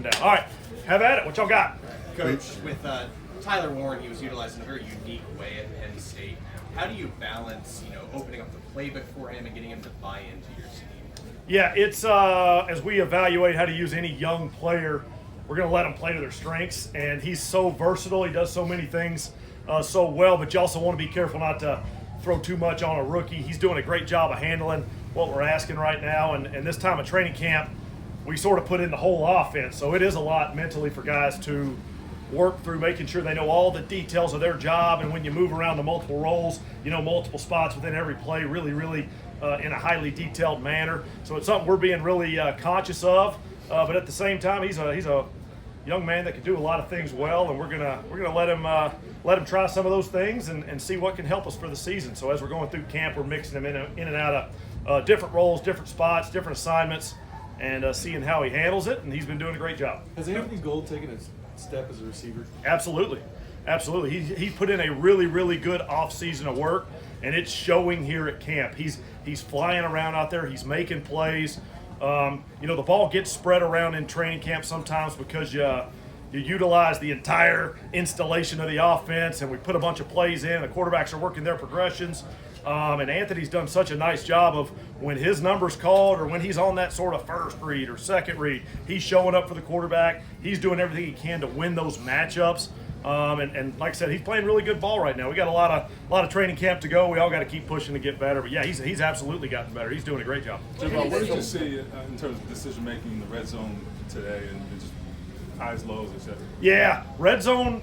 and down. All right, have at it. What y'all got? Coach, with Tyler Warren, he was utilized in a very unique way at Penn State. How do you balance, opening up the playbook for him and getting him to buy into your scheme? Yeah, it's as we evaluate how to use any young player, we're going to let them play to their strengths. And he's so versatile. He does so many things so well, but you also want to be careful not to throw too much on a rookie. He's doing a great job of handling what we're asking right now. And this time of training camp, we sort of put in the whole offense. So it is a lot mentally for guys to work through, making sure they know all the details of their job. And when you move around the multiple roles, multiple spots within every play, really in a highly detailed manner. So it's something we're being really conscious of. But at the same time, he's a young man that can do a lot of things well, and we're gonna let him try some of those things and see what can help us for the season. So as we're going through camp, we're mixing him in and out of different roles, different spots, different assignments, and seeing how he handles it. And he's been doing a great job. Has Anthony Gould taken a step as a receiver? Absolutely. He put in a really good offseason of work, and it's showing here at camp. He's flying around out there. He's making plays. The ball gets spread around in training camp sometimes because you utilize the entire installation of the offense, and we put a bunch of plays in. The quarterbacks are working their progressions. And Anthony's done such a nice job of when his number's called or when he's on that sort of first read or second read, he's showing up for the quarterback. He's doing everything he can to win those matchups. And like I said, he's playing really good ball right now. We got a lot of training camp to go. We all got to keep pushing to get better. But yeah, he's absolutely gotten better. He's doing a great job. Jimbo, what did you see in terms of decision making in the red zone today and just highs, lows, etc.? Yeah, red zone,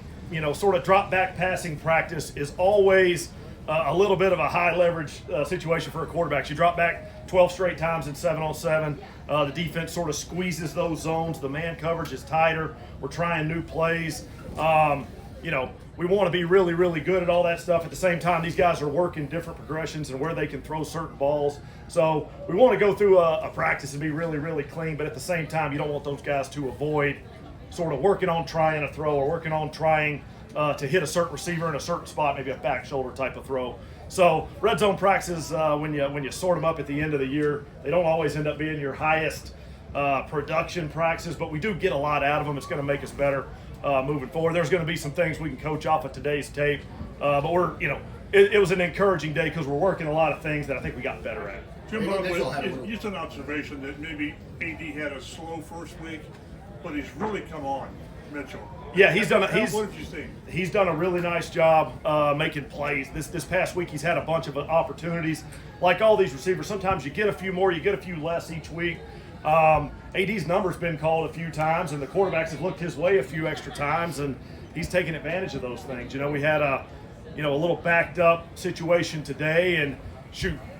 sort of drop back passing practice is always a little bit of a high leverage situation for a quarterback. You drop back 12 straight times in 7-on-7. The defense sort of squeezes those zones. The man coverage is tighter. We're trying new plays. We want to be really good at all that stuff. At the same time, these guys are working different progressions and where they can throw certain balls. So we want to go through a practice and be really clean, but at the same time, you don't want those guys to avoid sort of working on trying a throw or working on trying to hit a certain receiver in a certain spot, maybe a back shoulder type of throw. So red zone practices, when you sort them up at the end of the year, they don't always end up being your highest production practices, but we do get a lot out of them. It's going to make us better moving forward. There's going to be some things we can coach off of today's tape, but it was an encouraging day because we're working a lot of things that I think we got better at. Jimbo, just an observation that maybe AD had a slow first week, but he's really come on, Mitchell. Yeah, what did you see? He's done a really nice job making plays. This past week, he's had a bunch of opportunities. Like all these receivers, sometimes you get a few more, you get a few less each week. AD's number's been called a few times, and the quarterbacks have looked his way a few extra times, and he's taken advantage of those things. We had a little backed up situation today, and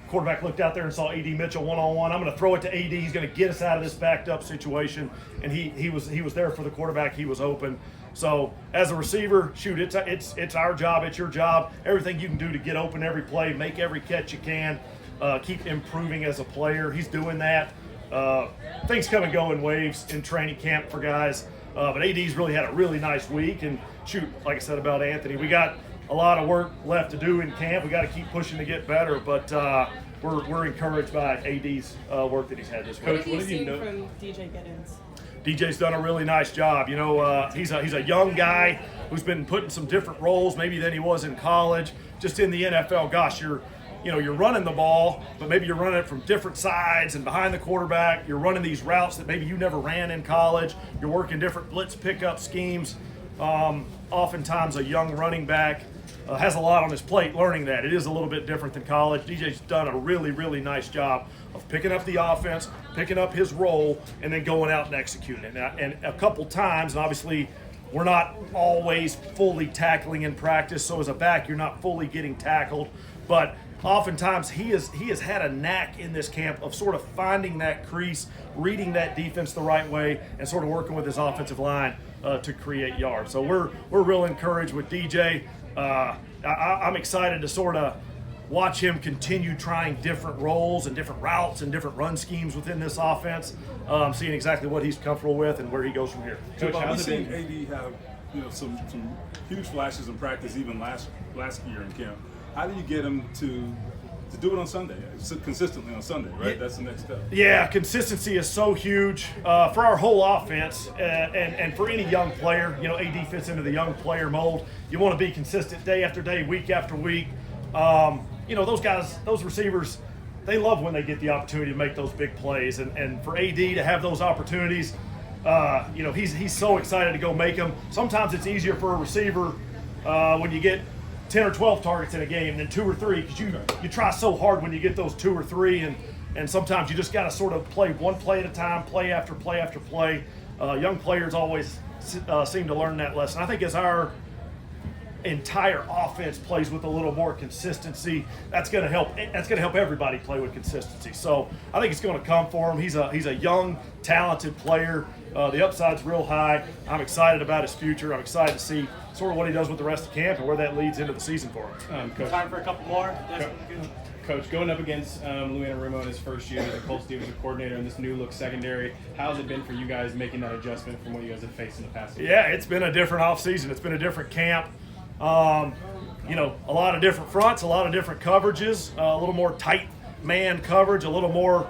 quarterback looked out there and saw AD Mitchell one-on-one. I'm going to throw it to AD. He's going to get us out of this backed up situation, and he was there for the quarterback. He was open. So as a receiver, it's our job, it's your job. Everything you can do to get open every play, make every catch you can, keep improving as a player. He's doing that. Things come and go in waves in training camp for guys, but AD's really had a really nice week. And like I said about Anthony, we got a lot of work left to do in camp. We got to keep pushing to get better, but we're encouraged by AD's work that he's had this week. What have you seen from DJ Giddens? DJ's done a really nice job. He's a young guy who's been put in some different roles maybe than he was in college. Just in the NFL, gosh, you're running the ball, but maybe you're running it from different sides and behind the quarterback. You're running these routes that maybe you never ran in college. You're working different blitz pickup schemes. Oftentimes a young running back has a lot on his plate learning that. It is a little bit different than college. DJ's done a really nice job of picking up the offense, picking up his role, and then going out and executing it. And a couple times, and obviously we're not always fully tackling in practice, so as a back you're not fully getting tackled, but oftentimes he has had a knack in this camp of sort of finding that crease, reading that defense the right way, and sort of working with his offensive line to create yards. So we're real encouraged with DJ. I'm excited to sort of watch him continue trying different roles and different routes and different run schemes within this offense, seeing exactly what he's comfortable with and where he goes from here. Coach, we've seen AD have some huge flashes in practice even last year in camp. How do you get him to to do it on Sunday, consistently on Sunday, right? That's the next step. Yeah, consistency is so huge for our whole offense and for any young player. You know, AD fits into the young player mold. You want to be consistent day after day, week after week. You know, those guys, those receivers, they love when they get the opportunity to make those big plays. And for AD to have those opportunities, you know, he's so excited to go make them. Sometimes it's easier for a receiver when you get 10 or 12 targets in a game than 2 or 3, because you try so hard when you get those 2 or 3, and sometimes you just got to sort of play one play at a time, play after play after play. Young players always seem to learn that lesson. I think as our entire offense plays with a little more consistency, that's going to help. That's going to help everybody play with consistency. So I think it's going to come for him. He's a young, talented player. The upside's real high. I'm excited about his future. I'm excited to see sort of what he does with the rest of camp and where that leads into the season for him. Coach, time for a couple more. Coach, going up against Lou Anarumo in his first year as a Colts defensive coordinator in this new look secondary, how's it been for you guys making that adjustment from what you guys have faced in the past? Yeah, it's been a different offseason. It's been a different camp. You know, a lot of different fronts, a lot of different coverages, a little more tight man coverage, a little more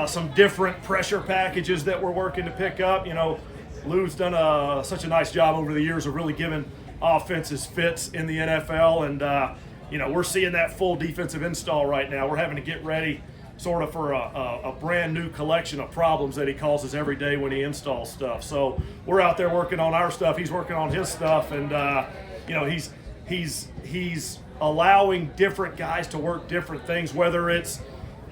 some different pressure packages that we're working to pick up. You know, Lou's done such a nice job over the years of really giving offenses fits in the NFL, and you know, we're seeing that full defensive install right now. We're having to get ready sort of for a brand new collection of problems that he causes every day when he installs stuff. So we're out there working on our stuff. He's working on his stuff, and you know, he's allowing different guys to work different things, whether it's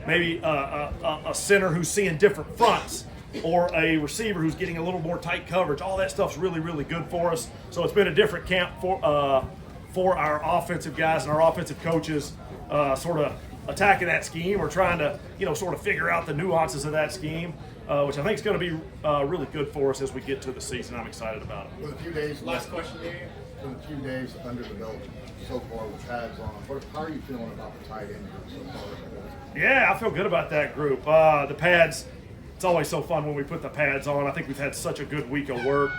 maybe a center who's seeing different fronts or a receiver who's getting a little more tight coverage. All that stuff's really, really good for us. So it's been a different camp for our offensive guys and our offensive coaches sort of attacking that scheme or trying to, you know, sort of figure out the nuances of that scheme, which I think is going to be really good for us as we get to the season. I'm excited about it. With a few days Last question here. with a few days under the belt so far with pads on, how are you feeling about the tight end group so far? Yeah, I feel good about that group. The pads, it's always so fun when we put the pads on. I think we've had such a good week of work,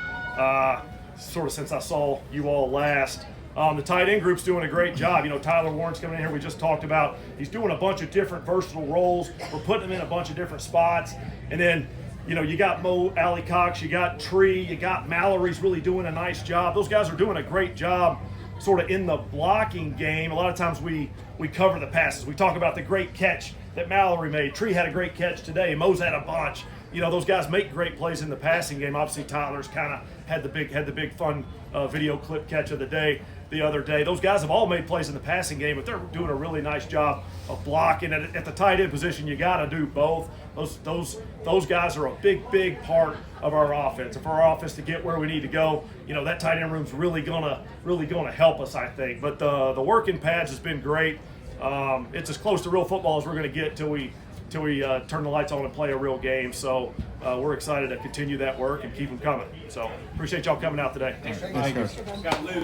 sort of since I saw you all last. The tight end group's doing a great job. You know, Tyler Warren's coming in here, we just talked about. He's doing a bunch of different versatile roles. We're putting him in a bunch of different spots. And then, you know, you got Mo Alley Cox, you got Tree, you got Mallory's really doing a nice job. Those guys are doing a great job sort of in the blocking game. A lot of times we cover the passes. We talk about the great catch that Mallory made. Tree had a great catch today. Mo's had a bunch. You know, those guys make great plays in the passing game. Obviously, Tyler's kind of had the big fun video clip catch of the day the other day. Those guys have all made plays in the passing game, but they're doing a really nice job of blocking. At the tight end position, you got to do both. Those guys are a big part of our offense. And for our offense to get where we need to go, you know, that tight end room's really gonna help us, I think. But the work in pads has been great. It's as close to real football as we're going to get till we turn the lights on and play a real game. So we're excited to continue that work and keep them coming. So appreciate y'all coming out today. Got Lou.